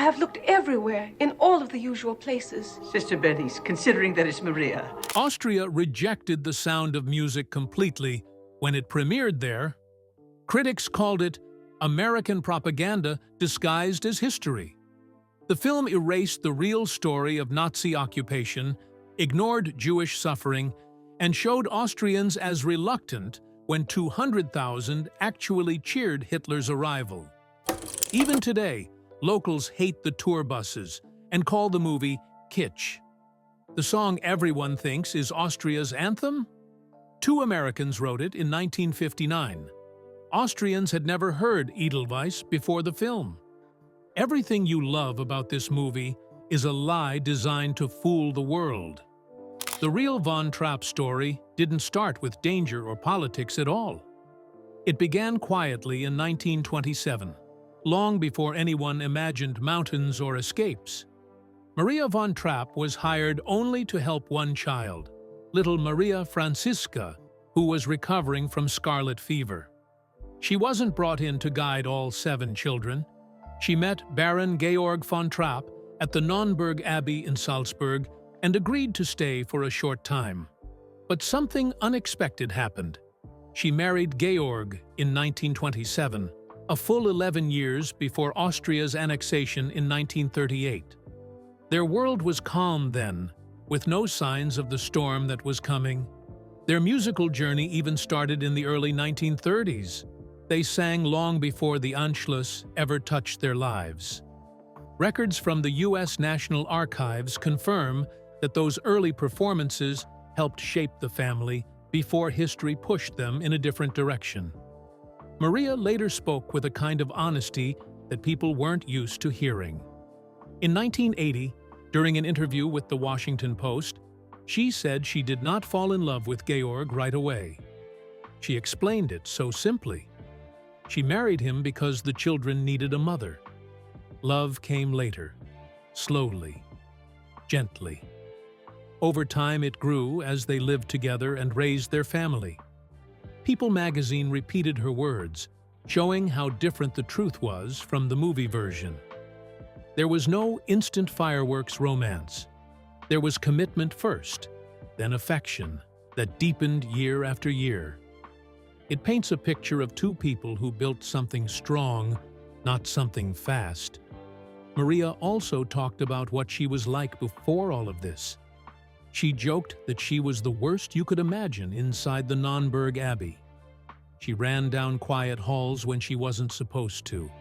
have looked everywhere, in all of the usual places. Sister Bernice, considering that it's Maria. Austria rejected the sound of music completely when it premiered there. Critics called it American propaganda disguised as history. The film erased the real story of Nazi occupation, ignored Jewish suffering, and showed Austrians as reluctant when 200,000 actually cheered Hitler's arrival. Even today, locals hate the tour buses and call the movie kitsch. The song everyone thinks is Austria's anthem? Two Americans wrote it in 1959. Austrians had never heard Edelweiss before the film. Everything you love about this movie is a lie designed to fool the world. The real Von Trapp story didn't start with danger or politics at all. It began quietly in 1927, long before anyone imagined mountains or escapes. Maria von Trapp was hired only to help one child, little Maria Franziska, who was recovering from scarlet fever. She wasn't brought in to guide all 7 children. She met Baron Georg von Trapp at the Nonnberg Abbey in Salzburg and agreed to stay for a short time. But something unexpected happened. She married Georg in 1927, a full 11 years before Austria's annexation in 1938. Their world was calm then, with no signs of the storm that was coming. Their musical journey even started in the early 1930s. They sang long before the Anschluss ever touched their lives. Records from the U.S. National Archives confirm that those early performances helped shape the family before history pushed them in a different direction. Maria later spoke with a kind of honesty that people weren't used to hearing. In 1980, during an interview with The Washington Post, she said she did not fall in love with Georg right away. She explained it so simply. She married him because the children needed a mother. Love came later, slowly, gently. Over time it grew as they lived together and raised their family. People magazine repeated her words, showing how different the truth was from the movie version. There was no instant fireworks romance. There was commitment first, then affection that deepened year after year. It paints a picture of 2 people who built something strong, not something fast. Maria also talked about what she was like before all of this. She joked that she was the worst you could imagine inside the Nonnberg Abbey. She ran down quiet halls when she wasn't supposed to.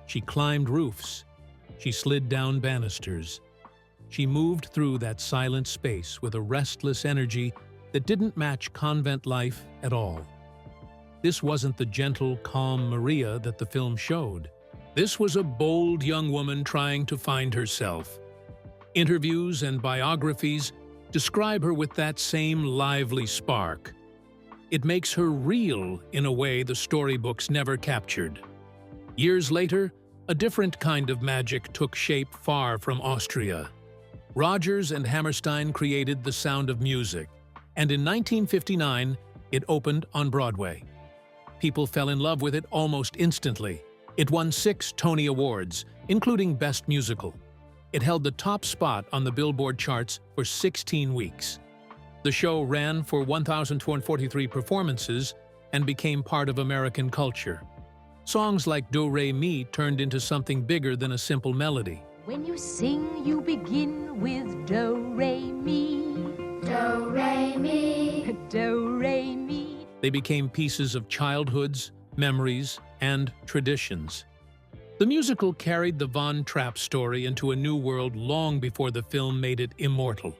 She climbed roofs. She slid down banisters. She moved through that silent space with a restless energy that didn't match convent life at all. This wasn't the gentle, calm Maria that the film showed. This was a bold young woman trying to find herself. Interviews and biographies describe her with that same lively spark. It makes her real in a way the storybooks never captured. Years later, a different kind of magic took shape far from Austria. Rodgers and Hammerstein created The Sound of Music, and in 1959, it opened on Broadway. People fell in love with it almost instantly. It won 6 Tony Awards, including Best Musical. It held the top spot on the Billboard charts for 16 weeks. The show ran for 1,243 performances and became part of American culture. Songs like Do Re Mi turned into something bigger than a simple melody. When you sing, you begin with Do Re Mi. Do, re, mi. Do Re Mi. They became pieces of childhoods, memories, and traditions. The musical carried the Von Trapp story into a new world long before the film made it immortal.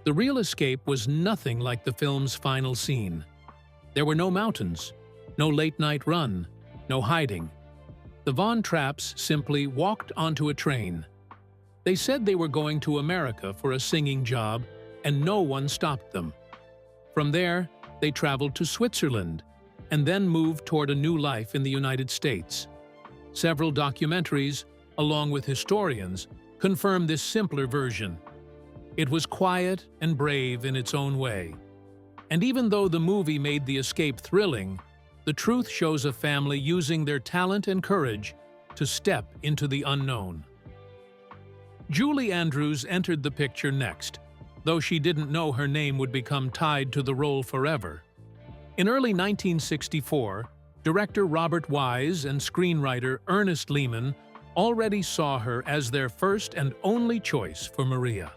The real escape was nothing like the film's final scene. There were no mountains, no late-night run, no hiding. The Von Trapps simply walked onto a train. They said they were going to America for a singing job, and no one stopped them. From there, they traveled to Switzerland, and then moved toward a new life in the United States. Several documentaries, along with historians, confirm this simpler version. It was quiet and brave in its own way. And even though the movie made the escape thrilling, the truth shows a family using their talent and courage to step into the unknown. Julie Andrews entered the picture next, though she didn't know her name would become tied to the role forever. In early 1964, director Robert Wise and screenwriter Ernest Lehman already saw her as their first and only choice for Maria.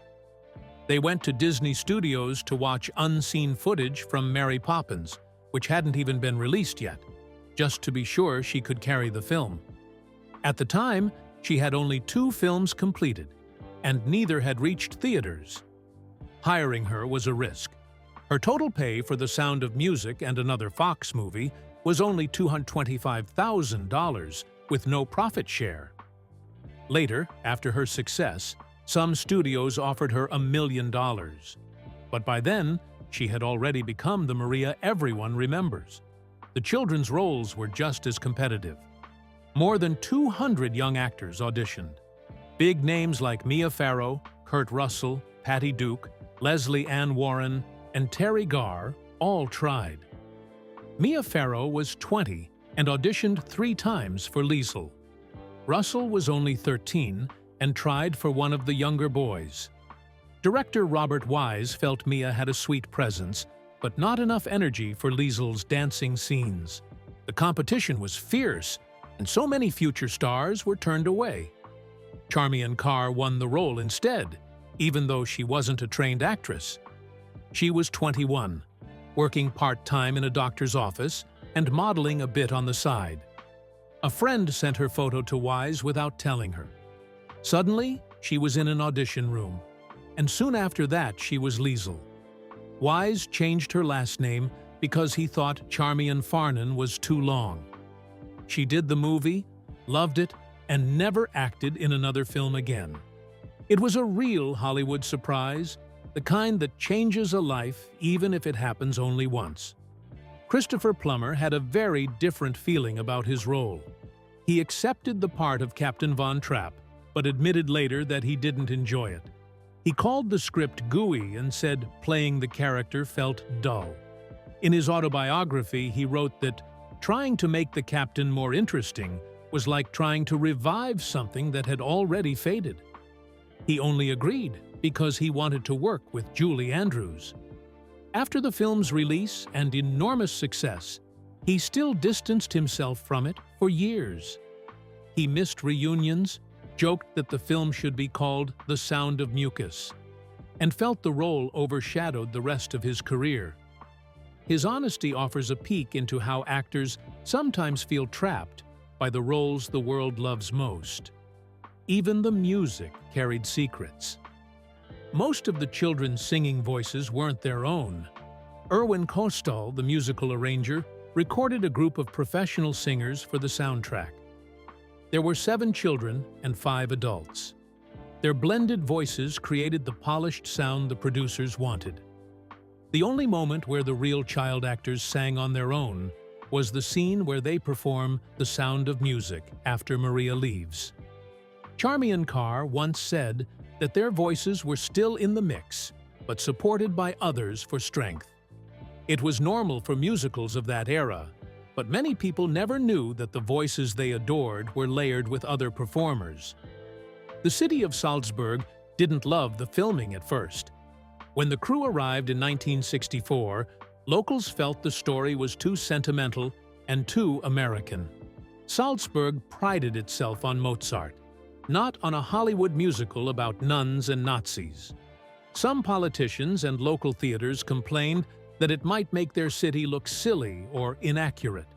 They went to Disney Studios to watch unseen footage from Mary Poppins, which hadn't even been released yet, just to be sure she could carry the film. At the time, she had only 2 films completed, and neither had reached theaters. Hiring her was a risk. Her total pay for The Sound of Music and another Fox movie was only $225,000, with no profit share. Later, after her success, some studios offered her $1 million. But by then, she had already become the Maria everyone remembers. The children's roles were just as competitive. More than 200 young actors auditioned. Big names like Mia Farrow, Kurt Russell, Patty Duke, Leslie Ann Warren, and Terry Garr all tried. Mia Farrow was 20 and auditioned 3 times for Liesl. Russell was only 13 and tried for one of the younger boys. Director Robert Wise felt Mia had a sweet presence, but not enough energy for Liesl's dancing scenes. The competition was fierce, and so many future stars were turned away. Charmian Carr won the role instead, even though she wasn't a trained actress. She was 21, working part-time in a doctor's office and modeling a bit on the side. A friend sent her photo to Wise without telling her. Suddenly, she was in an audition room, and soon after that she was Liesl. Wise changed her last name because he thought Charmian Farnan was too long. She did the movie, loved it, and never acted in another film again. It was a real Hollywood surprise, the kind that changes a life even if it happens only once. Christopher Plummer had a very different feeling about his role. He accepted the part of Captain Von Trapp, but admitted later that he didn't enjoy it. He called the script gooey and said playing the character felt dull. In his autobiography, he wrote that trying to make the captain more interesting was like trying to revive something that had already faded. He only agreed because he wanted to work with Julie Andrews. After the film's release and enormous success, he still distanced himself from it for years. He missed reunions, joked that the film should be called The Sound of Mucus, and felt the role overshadowed the rest of his career. His honesty offers a peek into how actors sometimes feel trapped by the roles the world loves most. Even the music carried secrets. Most of the children's singing voices weren't their own. Erwin Kostal, the musical arranger, recorded a group of professional singers for the soundtrack. There were 7 children and 5 adults. Their blended voices created the polished sound the producers wanted. The only moment where the real child actors sang on their own was the scene where they perform The Sound of Music after Maria leaves. Charmian Carr once said that their voices were still in the mix, but supported by others for strength. It was normal for musicals of that era, but many people never knew that the voices they adored were layered with other performers. The city of Salzburg didn't love the filming at first. When the crew arrived in 1964, locals felt the story was too sentimental and too American. Salzburg prided itself on Mozart, not on a Hollywood musical about nuns and Nazis. Some politicians and local theaters complained that it might make their city look silly or inaccurate.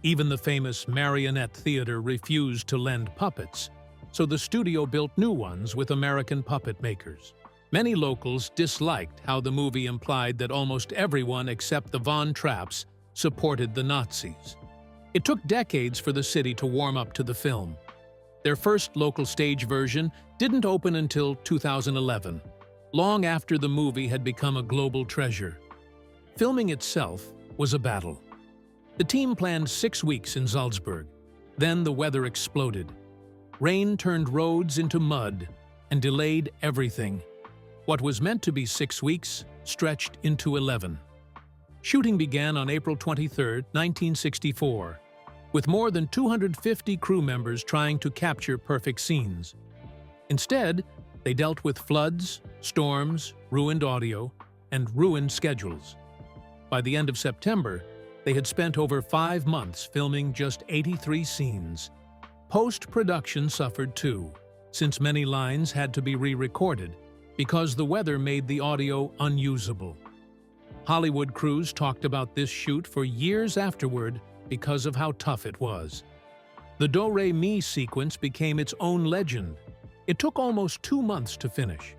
Even the famous Marionette Theater refused to lend puppets, so the studio built new ones with American puppet makers. Many locals disliked how the movie implied that almost everyone except the Von Trapps supported the Nazis. It took decades for the city to warm up to the film. Their first local stage version didn't open until 2011, long after the movie had become a global treasure. Filming itself was a battle. The team planned 6 weeks in Salzburg. Then the weather exploded. Rain turned roads into mud and delayed everything. What was meant to be 6 weeks stretched into 11. Shooting began on April 23, 1964, with more than 250 crew members trying to capture perfect scenes. Instead, they dealt with floods, storms, ruined audio, and ruined schedules. By the end of September, they had spent over 5 months filming just 83 scenes. Post-production suffered too, since many lines had to be re-recorded because the weather made the audio unusable. Hollywood crews talked about this shoot for years afterward because of how tough it was. The Do-Re-Mi sequence became its own legend. It took almost 2 months to finish.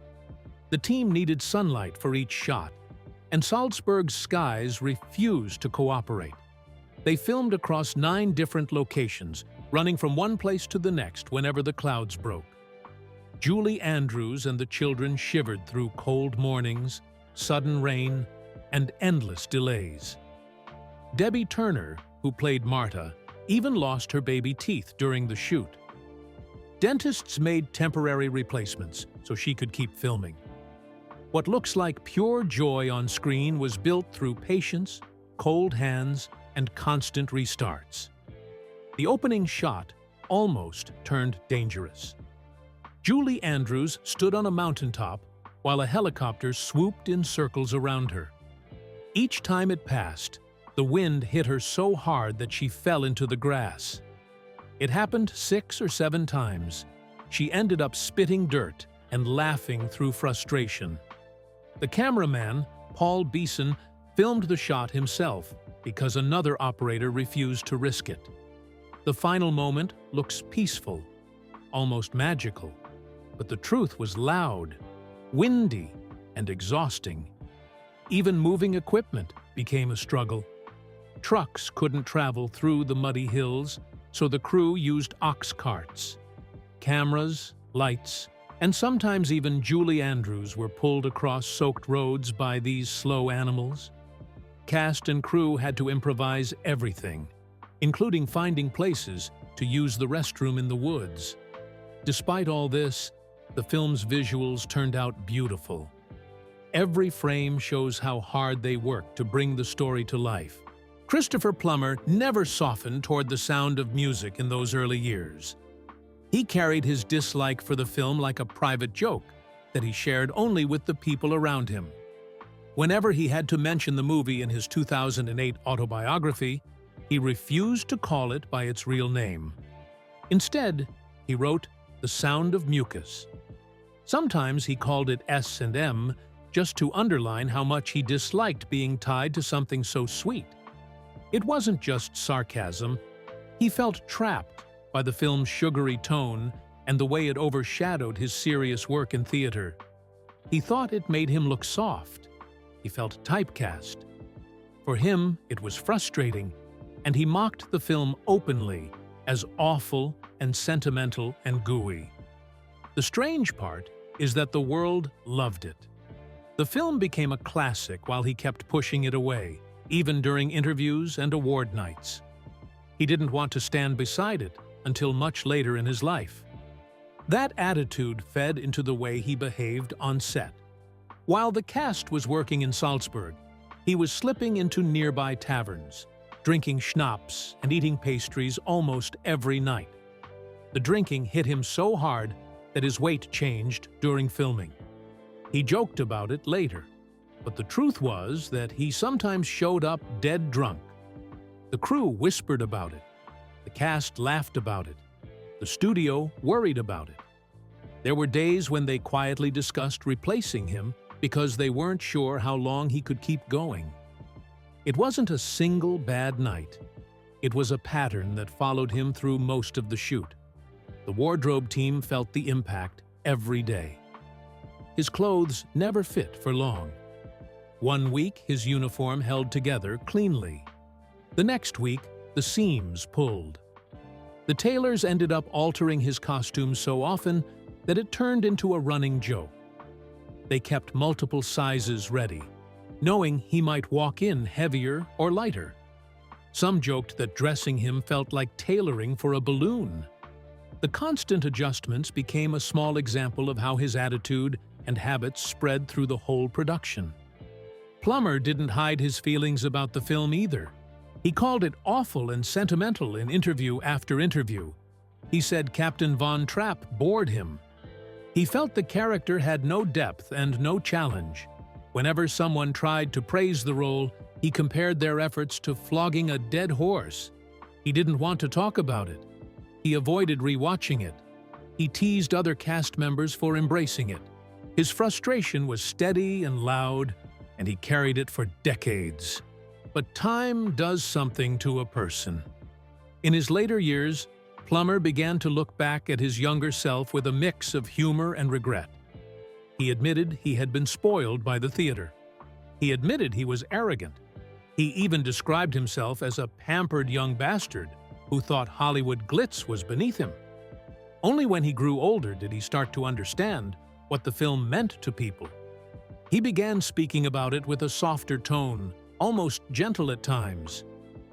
The team needed sunlight for each shot, and Salzburg's skies refused to cooperate. They filmed across 9 different locations, running from one place to the next whenever the clouds broke. Julie Andrews and the children shivered through cold mornings, sudden rain, and endless delays. Debbie Turner, who played Marta, even lost her baby teeth during the shoot. Dentists made temporary replacements so she could keep filming. What looks like pure joy on screen was built through patience, cold hands, and constant restarts. The opening shot almost turned dangerous. Julie Andrews stood on a mountaintop while a helicopter swooped in circles around her. Each time it passed, the wind hit her so hard that she fell into the grass. It happened 6 or 7 times. She ended up spitting dirt and laughing through frustration. The cameraman, Paul Beeson, filmed the shot himself because another operator refused to risk it. The final moment looks peaceful, almost magical, but the truth was loud, windy, and exhausting. Even moving equipment became a struggle. Trucks couldn't travel through the muddy hills, so the crew used ox carts. Cameras, lights, and sometimes even Julie Andrews were pulled across soaked roads by these slow animals. Cast and crew had to improvise everything, including finding places to use the restroom in the woods. Despite all this, the film's visuals turned out beautiful. Every frame shows how hard they worked to bring the story to life. Christopher Plummer never softened toward the sound of music in those early years. He carried his dislike for the film like a private joke that he shared only with the people around him. Whenever he had to mention the movie in his 2008 autobiography, he refused to call it by its real name. Instead, he wrote The Sound of Mucus. Sometimes he called it S&M just to underline how much he disliked being tied to something so sweet. It wasn't just sarcasm. He felt trapped by the film's sugary tone and the way it overshadowed his serious work in theater. He thought it made him look soft. He felt typecast. For him, it was frustrating, and he mocked the film openly as awful and sentimental and gooey. The strange part is that the world loved it. The film became a classic while he kept pushing it away, even during interviews and award nights. He didn't want to stand beside it until much later in his life. That attitude fed into the way he behaved on set. While the cast was working in Salzburg, he was slipping into nearby taverns, drinking schnapps and eating pastries almost every night. The drinking hit him so hard that his weight changed during filming. He joked about it later, but the truth was that he sometimes showed up dead drunk. The crew whispered about it. The cast laughed about it. The studio worried about it. There were days when they quietly discussed replacing him because they weren't sure how long he could keep going. It wasn't a single bad night. It was a pattern that followed him through most of the shoot. The wardrobe team felt the impact every day. His clothes never fit for long. One week, his uniform held together cleanly. The next week, the seams pulled. The tailors ended up altering his costume so often that it turned into a running joke. They kept multiple sizes ready, knowing he might walk in heavier or lighter. Some joked that dressing him felt like tailoring for a balloon. The constant adjustments became a small example of how his attitude and habits spread through the whole production. Plummer didn't hide his feelings about the film either. He called it awful and sentimental in interview after interview. He said Captain Von Trapp bored him. He felt the character had no depth and no challenge. Whenever someone tried to praise the role, he compared their efforts to flogging a dead horse. He didn't want to talk about it. He avoided rewatching it. He teased other cast members for embracing it. His frustration was steady and loud, and he carried it for decades. But time does something to a person. In his later years, Plummer began to look back at his younger self with a mix of humor and regret. He admitted he had been spoiled by the theater. He admitted he was arrogant. He even described himself as a pampered young bastard who thought Hollywood glitz was beneath him. Only when he grew older did he start to understand what the film meant to people. He began speaking about it with a softer tone, almost gentle at times.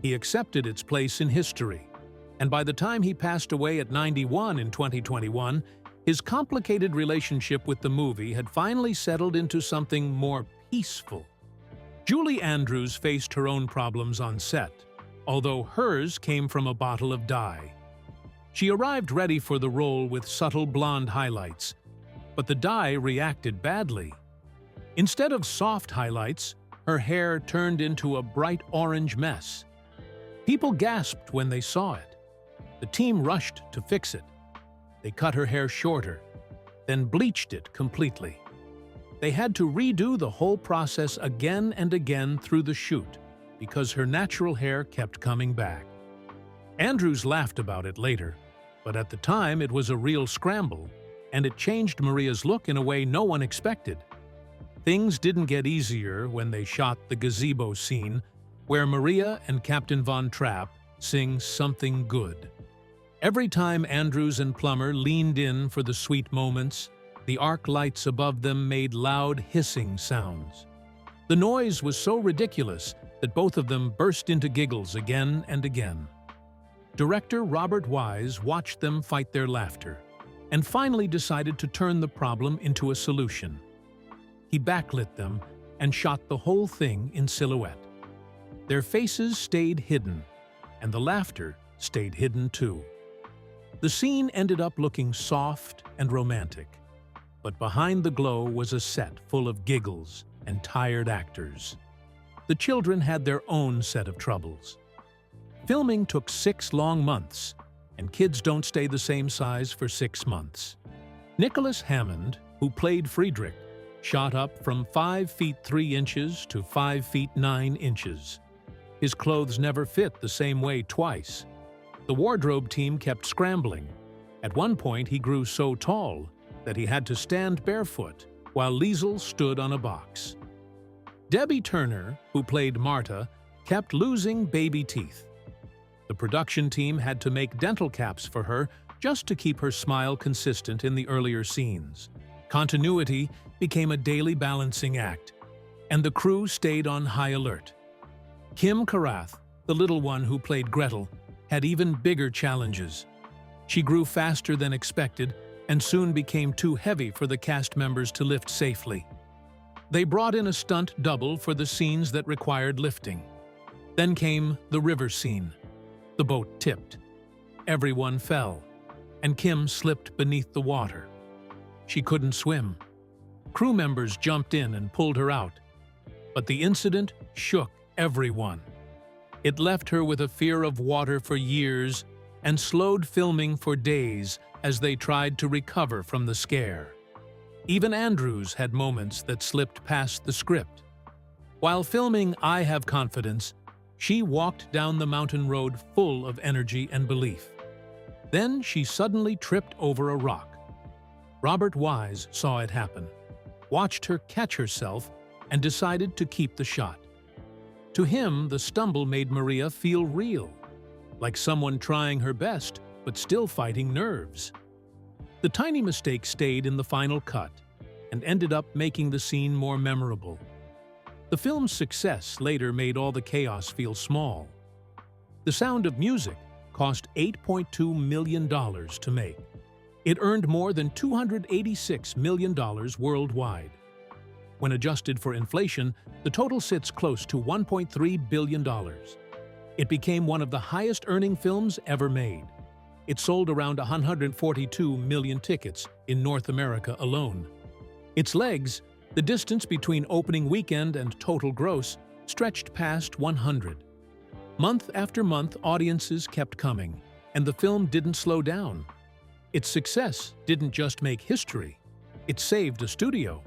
He accepted its place in history. And by the time he passed away at 91 in 2021, his complicated relationship with the movie had finally settled into something more peaceful. Julie Andrews faced her own problems on set, although hers came from a bottle of dye. She arrived ready for the role with subtle blonde highlights, but the dye reacted badly. Instead of soft highlights, her hair turned into a bright orange mess. People gasped when they saw it. The team rushed to fix it. They cut her hair shorter, then bleached it completely. They had to redo the whole process again and again through the shoot because her natural hair kept coming back. Andrews laughed about it later, but at the time it was a real scramble, and it changed Maria's look in a way no one expected. Things didn't get easier when they shot the gazebo scene, where Maria and Captain Von Trapp sing Something Good. Every time Andrews and Plummer leaned in for the sweet moments, the arc lights above them made loud hissing sounds. The noise was so ridiculous that both of them burst into giggles again and again. Director Robert Wise watched them fight their laughter and finally decided to turn the problem into a solution. He backlit them and shot the whole thing in silhouette. Their faces stayed hidden, and the laughter stayed hidden too. The scene ended up looking soft and romantic, but behind the glow was a set full of giggles and tired actors. The children had their own set of troubles. Filming took 6 long months, and kids don't stay the same size for 6 months. Nicholas Hammond, who played Friedrich, shot up from 5 feet 3 inches to 5 feet 9 inches. His clothes never fit the same way twice. The wardrobe team kept scrambling. At one point, he grew so tall that he had to stand barefoot while Liesel stood on a box. Debbie Turner, who played Marta, kept losing baby teeth. The production team had to make dental caps for her just to keep her smile consistent in the earlier scenes. Continuity became a daily balancing act, and the crew stayed on high alert. Kim Karath, the little one who played Gretel, had even bigger challenges. She grew faster than expected and soon became too heavy for the cast members to lift safely. They brought in a stunt double for the scenes that required lifting. Then came the river scene. The boat tipped. Everyone fell, and Kim slipped beneath the water. She couldn't swim. Crew members jumped in and pulled her out, but the incident shook everyone. It left her with a fear of water for years and slowed filming for days as they tried to recover from the scare. Even Andrews had moments that slipped past the script. While filming I Have Confidence, she walked down the mountain road full of energy and belief. Then she suddenly tripped over a rock. Robert Wise saw it happen, watched her catch herself, and decided to keep the shot. To him, the stumble made Maria feel real, like someone trying her best but still fighting nerves. The tiny mistake stayed in the final cut and ended up making the scene more memorable. The film's success later made all the chaos feel small. The Sound of Music cost $8.2 million to make. It earned more than $286 million worldwide. When adjusted for inflation, the total sits close to $1.3 billion. It became one of the highest-earning films ever made. it sold around 142 million tickets in North America alone. Its legs, the distance between opening weekend and total gross, stretched past 100. Month after month, audiences kept coming, and the film didn't slow down. Its success didn't just make history, it saved a studio.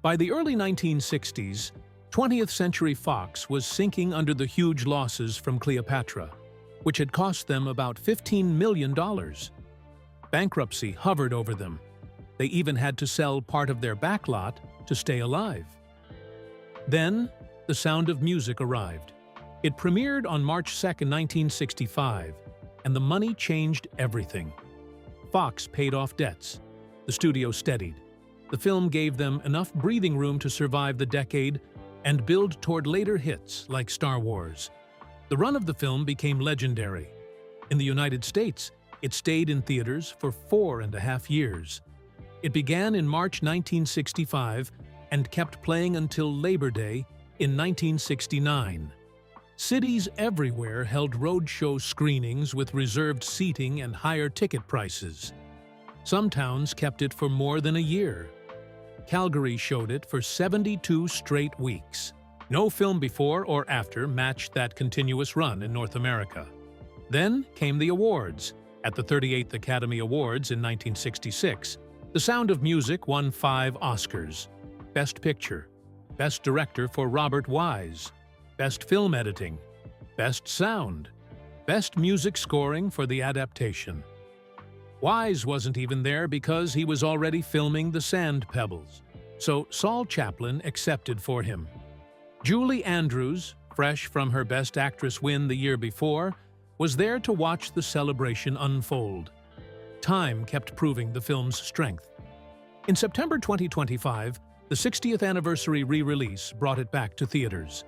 By the early 1960s, 20th Century Fox was sinking under the huge losses from Cleopatra, which had cost them about $15 million. Bankruptcy hovered over them. They even had to sell part of their backlot to stay alive. Then, The Sound of Music arrived. It premiered on March 2, 1965, and the money changed everything. Fox paid off debts. The studio steadied. The film gave them enough breathing room to survive the decade and build toward later hits like Star Wars. The run of the film became legendary. In the United States, it stayed in theaters for 4.5 years. It began in March 1965 and kept playing until Labor Day in 1969. Cities everywhere held roadshow screenings with reserved seating and higher ticket prices. Some towns kept it for more than a year. Calgary showed it for 72 straight weeks. No film before or after matched that continuous run in North America. Then came the awards. At the 38th Academy Awards in 1966, The Sound of Music won 5 Oscars. Best Picture, Best Director for Robert Wise, Best Film Editing, Best Sound, Best Music Scoring for the adaptation. Wise wasn't even there because he was already filming The Sand Pebbles, so Saul Chaplin accepted for him. Julie Andrews, fresh from her Best Actress win the year before, was there to watch the celebration unfold. Time kept proving the film's strength. In September 2025, the 60th anniversary re-release brought it back to theaters.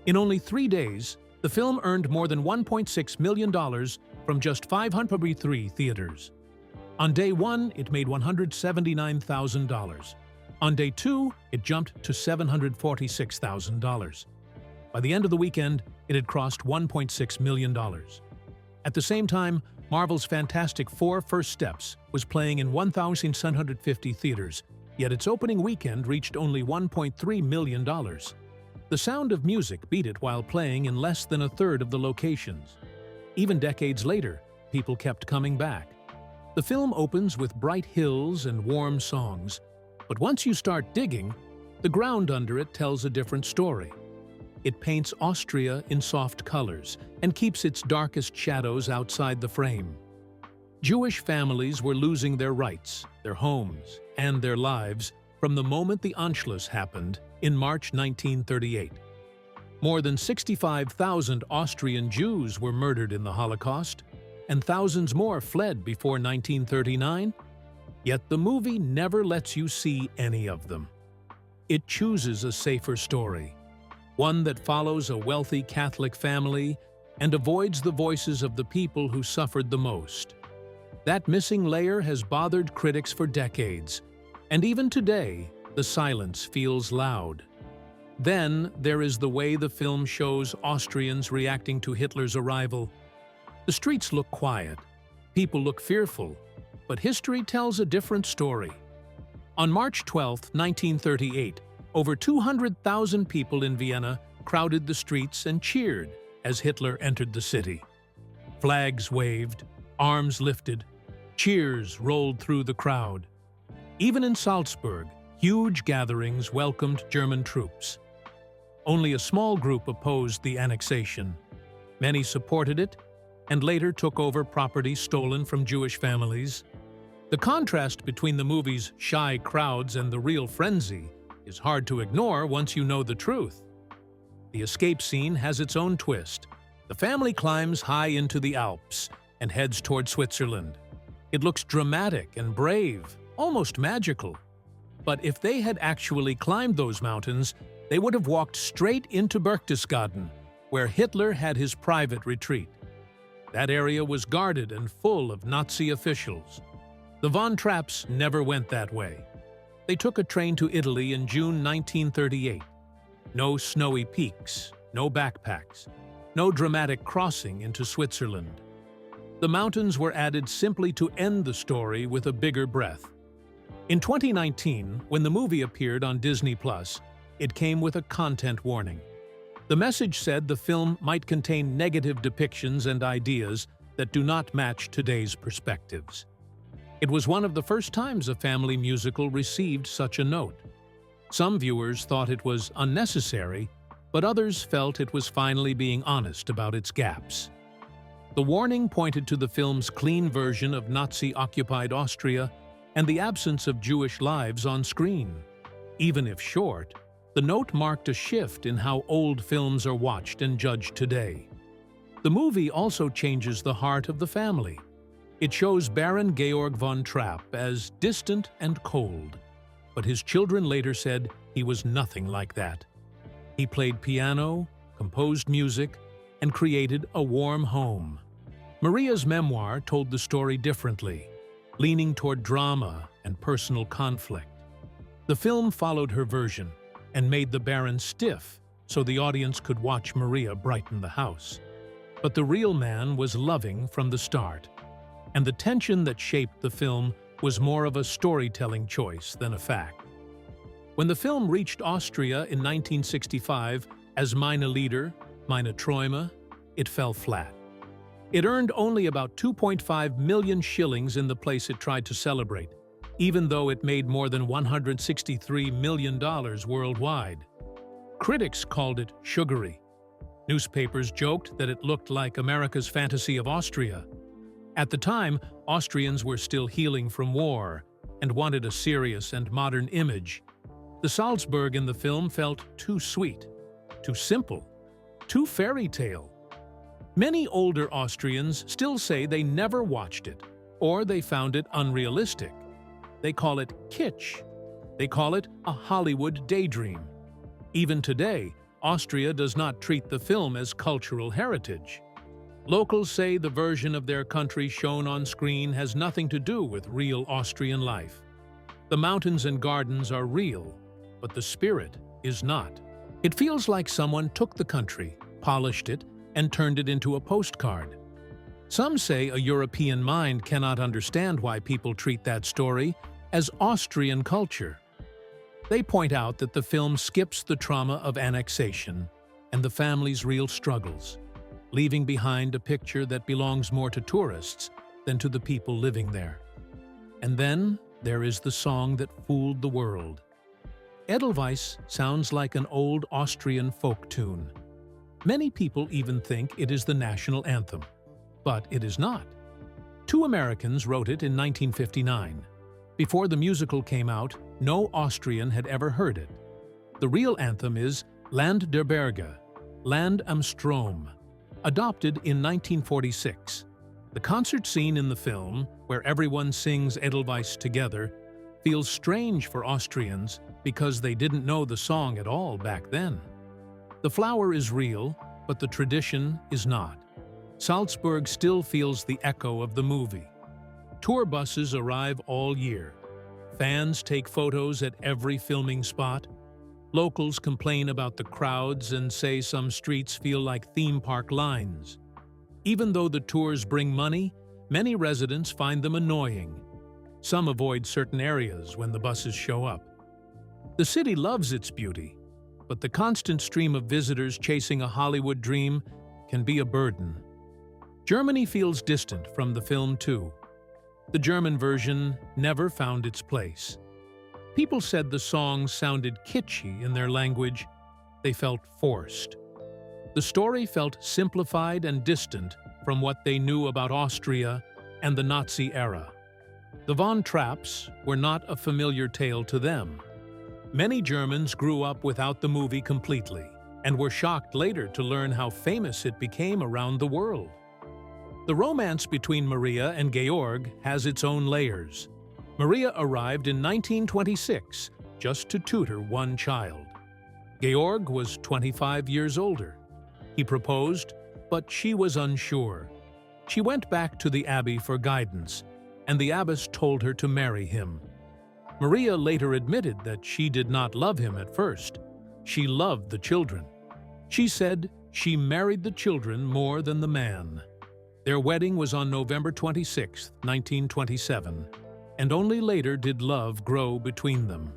In only 3 days, the film earned more than $1.6 million from just 503 theaters. On day 1, it made $179,000. On day 2, it jumped to $746,000. By the end of the weekend, it had crossed $1.6 million. At the same time, Marvel's Fantastic Four: First Steps was playing in 1,750 theaters, yet its opening weekend reached only $1.3 million. The Sound of Music beat it while playing in less than a third of the locations. Even decades later, people kept coming back. The film opens with bright hills and warm songs, but once you start digging, the ground under it tells a different story. It paints Austria in soft colors and keeps its darkest shadows outside the frame. Jewish families were losing their rights, their homes, and their lives from the moment the Anschluss happened in March 1938. More than 65,000 Austrian Jews were murdered in the Holocaust, and thousands more fled before 1939. Yet the movie never lets you see any of them. It chooses a safer story, one that follows a wealthy Catholic family and avoids the voices of the people who suffered the most. That missing layer has bothered critics for decades, and even today, the silence feels loud. Then there is the way the film shows Austrians reacting to Hitler's arrival. The streets look quiet, people look fearful, but history tells a different story. On March 12, 1938, over 200,000 people in Vienna crowded the streets and cheered as Hitler entered the city. Flags waved, arms lifted, cheers rolled through the crowd. Even in Salzburg, huge gatherings welcomed German troops. Only a small group opposed the annexation. Many supported it and later took over property stolen from Jewish families. The contrast between the movie's shy crowds and the real frenzy is hard to ignore once you know the truth. The escape scene has its own twist. The family climbs high into the Alps and heads toward Switzerland. It looks dramatic and brave, almost magical. But if they had actually climbed those mountains, they would have walked straight into Berchtesgaden, where Hitler had his private retreat. That area was guarded and full of Nazi officials. The Von Trapps never went that way. They took a train to Italy in June 1938. No snowy peaks, no backpacks, no dramatic crossing into Switzerland. The mountains were added simply to end the story with a bigger breath. In 2019, when the movie appeared on Disney+, it came with a content warning. The message said the film might contain negative depictions and ideas that do not match today's perspectives. It was one of the first times a family musical received such a note. Some viewers thought it was unnecessary, but others felt it was finally being honest about its gaps. The warning pointed to the film's clean version of Nazi-occupied Austria and the absence of Jewish lives on screen. Even if short, the note marked a shift in how old films are watched and judged today. The movie also changes the heart of the family. It shows Baron Georg von Trapp as distant and cold, but his children later said he was nothing like that. He played piano, composed music, and created a warm home. Maria's memoir told the story differently, leaning toward drama and personal conflict. The film followed her version and made the Baron stiff so the audience could watch Maria brighten the house. But the real man was loving from the start, and the tension that shaped the film was more of a storytelling choice than a fact. When the film reached Austria in 1965 as Meine Lieder, Meine Träume, it fell flat. It earned only about 2.5 million shillings in the place it tried to celebrate, even though it made more than $163 million worldwide. Critics called it sugary. Newspapers joked that it looked like America's fantasy of Austria. At the time, Austrians were still healing from war and wanted a serious and modern image. The Salzburg in the film felt too sweet, too simple, too fairy tale. Many older Austrians still say they never watched it, or they found it unrealistic. They call it kitsch. They call it a Hollywood daydream. Even today, Austria does not treat the film as cultural heritage. Locals say the version of their country shown on screen has nothing to do with real Austrian life. The mountains and gardens are real, but the spirit is not. It feels like someone took the country, polished it, and turned it into a postcard. Some say a European mind cannot understand why people treat that story as Austrian culture. They point out that the film skips the trauma of annexation and the family's real struggles, leaving behind a picture that belongs more to tourists than to the people living there. And then there is the song that fooled the world. Edelweiss sounds like an old Austrian folk tune. Many people even think it is the national anthem, but it is not. Two Americans wrote it in 1959. Before the musical came out, no Austrian had ever heard it. The real anthem is Land der Berge, Land am Strom, adopted in 1946. The concert scene in the film, where everyone sings Edelweiss together, feels strange for Austrians because they didn't know the song at all back then. The flower is real, but the tradition is not. Salzburg still feels the echo of the movie. Tour buses arrive all year. Fans take photos at every filming spot. Locals complain about the crowds and say some streets feel like theme park lines. Even though the tours bring money, many residents find them annoying. Some avoid certain areas when the buses show up. The city loves its beauty, but the constant stream of visitors chasing a Hollywood dream can be a burden. Germany feels distant from the film too. The German version never found its place. People said the songs sounded kitschy in their language. They felt forced. The story felt simplified and distant from what they knew about Austria and the Nazi era. The von Trapps were not a familiar tale to them. Many Germans grew up without the movie completely and were shocked later to learn how famous it became around the world. The romance between Maria and Georg has its own layers. Maria arrived in 1926 just to tutor one child. Georg was 25 years older. He proposed, but she was unsure. She went back to the abbey for guidance, and the abbess told her to marry him. Maria later admitted that she did not love him at first. She loved the children. She said she married the children more than the man. Their wedding was on November 26, 1927, and only later did love grow between them.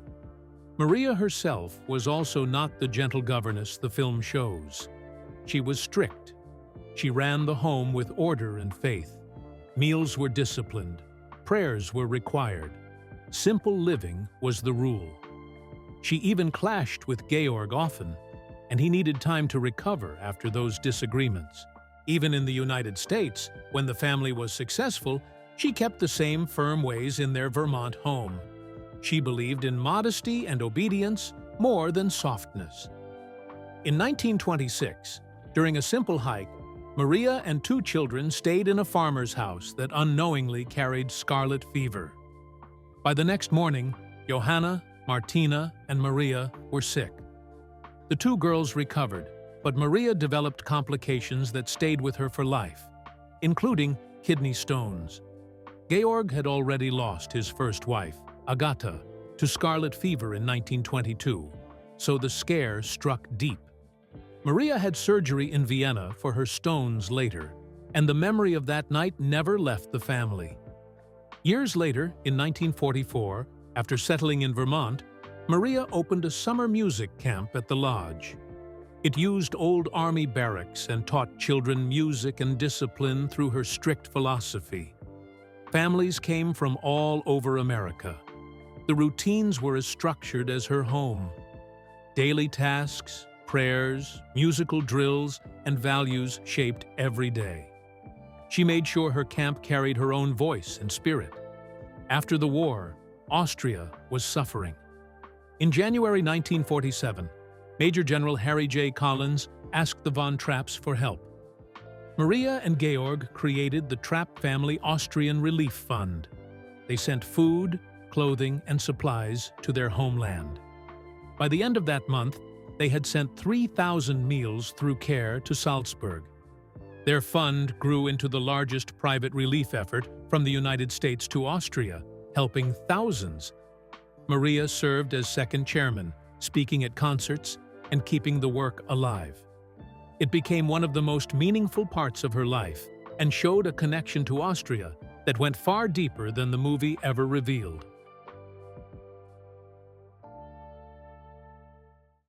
Maria herself was also not the gentle governess the film shows. She was strict. She ran the home with order and faith. Meals were disciplined. Prayers were required. Simple living was the rule. She even clashed with Georg often, and he needed time to recover after those disagreements. Even in the United States, when the family was successful, she kept the same firm ways in their Vermont home. She believed in modesty and obedience more than softness. In 1926, during a simple hike, Maria and 2 children stayed in a farmer's house that unknowingly carried scarlet fever. By the next morning, Johanna, Martina, and Maria were sick. The 2 girls recovered, but Maria developed complications that stayed with her for life, including kidney stones. Georg had already lost his first wife, Agatha, to scarlet fever in 1922, so the scare struck deep. Maria had surgery in Vienna for her stones later, and the memory of that night never left the family. Years later, in 1944, after settling in Vermont, Maria opened a summer music camp at the lodge. It used old army barracks and taught children music and discipline through her strict philosophy. Families came from all over America. The routines were as structured as her home. Daily tasks, prayers, musical drills, and values shaped every day. She made sure her camp carried her own voice and spirit. After the war, Austria was suffering. In January 1947, Major General Harry J. Collins asked the von Trapps for help. Maria and Georg created the Trapp Family Austrian Relief Fund. They sent food, clothing, and supplies to their homeland. By the end of that month, they had sent 3,000 meals through CARE to Salzburg. Their fund grew into the largest private relief effort from the United States to Austria, helping thousands. Maria served as second chairman, speaking at concerts and keeping the work alive. It became one of the most meaningful parts of her life and showed a connection to Austria that went far deeper than the movie ever revealed.